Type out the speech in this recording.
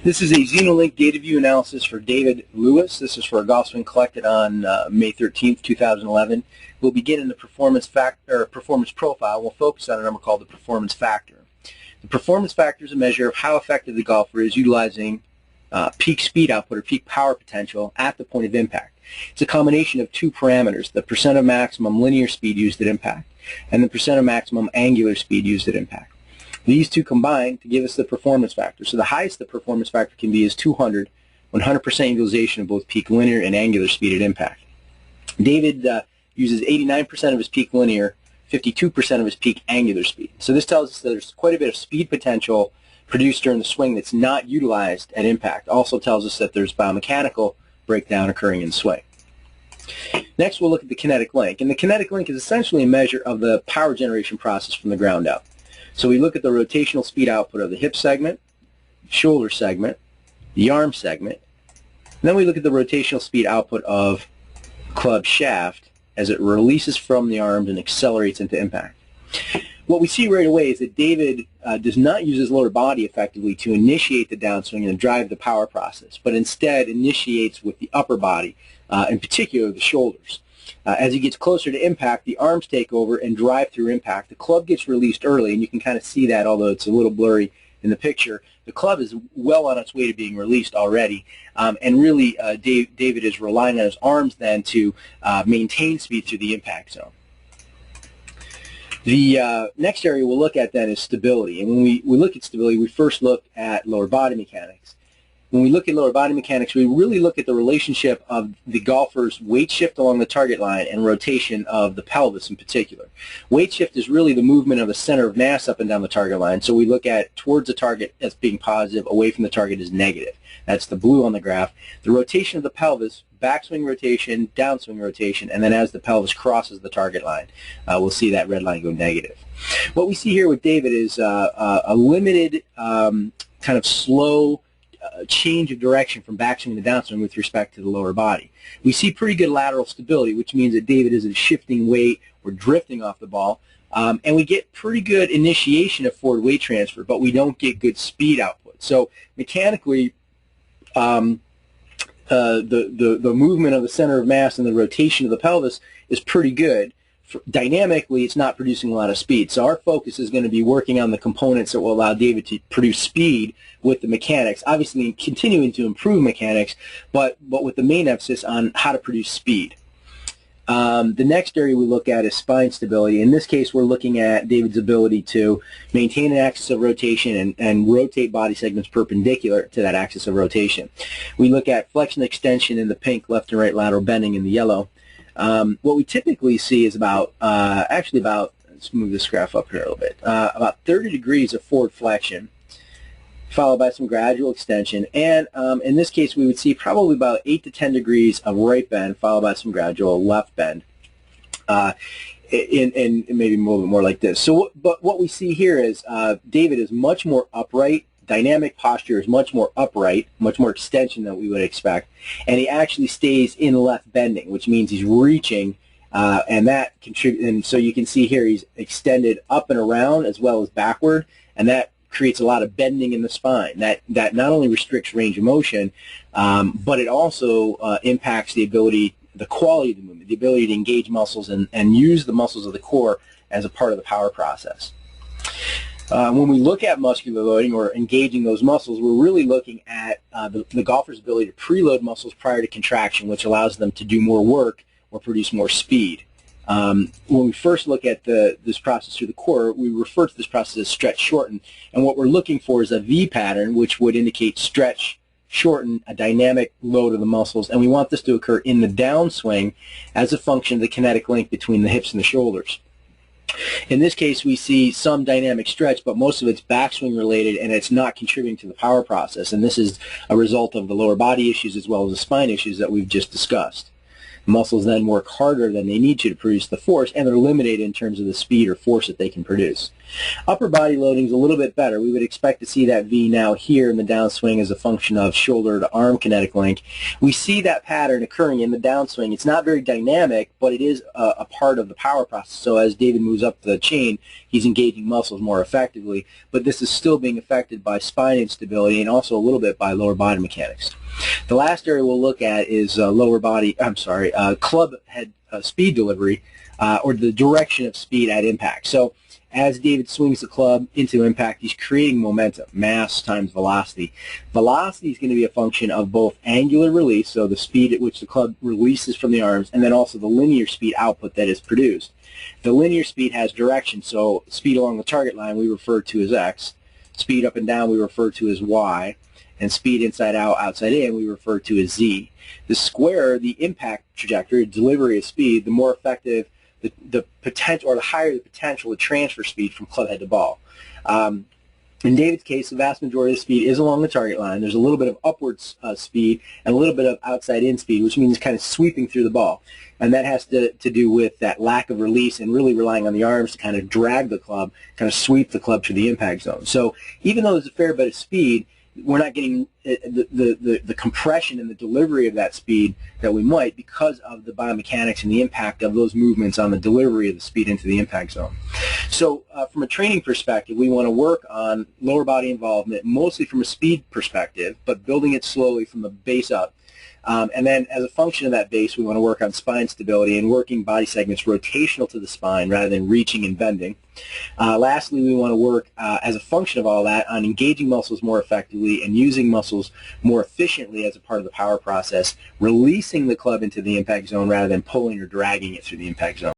This is a Zenolink data view analysis for David Lewis. This is for a golf swing collected on May 13th, 2011. We'll begin in the performance profile. We'll focus on a number called the performance factor. The performance factor is a measure of how effective the golfer is utilizing peak speed output or peak power potential at the point of impact. It's a combination of two parameters, the percent of maximum linear speed used at impact and the percent of maximum angular speed used at impact. These two combine to give us the performance factor. So the highest the performance factor can be is 200, 100% utilization of both peak linear and angular speed at impact. David uses 89% of his peak linear, 52% of his peak angular speed. So this tells us that there's quite a bit of speed potential produced during the swing that's not utilized at impact. Also tells us that there's biomechanical breakdown occurring in the swing. Next, we'll look at the kinetic link. And the kinetic link is essentially a measure of the power generation process from the ground up. So we look at the rotational speed output of the hip segment, shoulder segment, the arm segment, and then we look at the rotational speed output of club shaft as it releases from the arms and accelerates into impact. What we see right away is that David does not use his lower body effectively to initiate the downswing and drive the power process, but instead initiates with the upper body, in particular the shoulders. As he gets closer to impact, the arms take over and drive through impact. The club gets released early, and you can kind of see that, although it's a little blurry in the picture. The club is well on its way to being released already, and really David is relying on his arms then to maintain speed through the impact zone. The next area we'll look at then is stability. And when we look at stability, we first look at lower body mechanics. When we look at lower body mechanics, we really look at the relationship of the golfer's weight shift along the target line and rotation of the pelvis in particular. Weight shift is really the movement of the center of mass up and down the target line. So we look at towards the target as being positive, away from the target as negative. That's the blue on the graph. The rotation of the pelvis, backswing rotation, downswing rotation, and then as the pelvis crosses the target line, we'll see that red line go negative. What we see here with David is a limited kind of slow change of direction from backswing to downswing with respect to the lower body. We see pretty good lateral stability, which means that David isn't shifting weight or drifting off the ball, and we get pretty good initiation of forward weight transfer, but we don't get good speed output. So mechanically, the movement of the center of mass and the rotation of the pelvis is pretty good. Dynamically, it's not producing a lot of speed. So our focus is going to be working on the components that will allow David to produce speed with the mechanics, obviously continuing to improve mechanics, but with the main emphasis on how to produce speed. The next area we look at is spine stability. In this case, we're looking at David's ability to maintain an axis of rotation and rotate body segments perpendicular to that axis of rotation. We look at flexion extension in the pink, left and right lateral bending in the yellow. What we typically see is let's move this graph up here a little bit, about 30 degrees of forward flexion, followed by some gradual extension, and in this case we would see probably about 8 to 10 degrees of right bend, followed by some gradual left bend, and maybe a little bit more like this. So, but what we see here is David is much more upright. Dynamic posture is much more upright, much more extension than we would expect, and he actually stays in left bending, which means he's reaching, and that contributes. And so you can see here he's extended up and around as well as backward, and that creates a lot of bending in the spine. That not only restricts range of motion, but it also impacts the quality of the movement, the ability to engage muscles and use the muscles of the core as a part of the power process. When we look at muscular loading or engaging those muscles, we're really looking at the golfer's ability to preload muscles prior to contraction, which allows them to do more work or produce more speed. When we first look at this process through the core, we refer to this process as stretch shorten, and what we're looking for is a V pattern, which would indicate stretch shorten, a dynamic load of the muscles, and we want this to occur in the downswing as a function of the kinetic link between the hips and the shoulders. In this case, we see some dynamic stretch, but most of it's backswing related, and it's not contributing to the power process, and this is a result of the lower body issues as well as the spine issues that we've just discussed. Muscles then work harder than they need to produce the force, and they're limited in terms of the speed or force that they can produce. Upper body loading is a little bit better. We would expect to see that V now here in the downswing as a function of shoulder to arm kinetic link. We see that pattern occurring in the downswing. It's not very dynamic, but it is a part of the power process. So as David moves up the chain, he's engaging muscles more effectively, but this is still being affected by spine instability and also a little bit by lower body mechanics. The last area we'll look at is club head speed delivery, or the direction of speed at impact. So as David swings the club into impact, he's creating momentum, mass times velocity. Velocity is going to be a function of both angular release, so the speed at which the club releases from the arms, and then also the linear speed output that is produced. The linear speed has direction, so speed along the target line we refer to as x, speed up and down we refer to as y, and speed inside out, outside in we refer to as z. The squarer the impact trajectory, delivery of speed, the more effective the potential, or the higher the potential to transfer speed from club head to ball. In David's case, the vast majority of the speed is along the target line. There's a little bit of upwards speed and a little bit of outside-in speed, which means kind of sweeping through the ball. And that has to do with that lack of release and really relying on the arms to kind of drag the club, kind of sweep the club to the impact zone. So even though there's a fair bit of speed, we're not getting the compression and the delivery of that speed that we might because of the biomechanics and the impact of those movements on the delivery of the speed into the impact zone. So from a training perspective, we want to work on lower body involvement mostly from a speed perspective, but building it slowly from the base up. And then as a function of that base, we want to work on spine stability and working body segments rotational to the spine rather than reaching and bending. Lastly, we want to work as a function of all that on engaging muscles more effectively and using muscles more efficiently as a part of the power process, releasing the club into the impact zone rather than pulling or dragging it through the impact zone.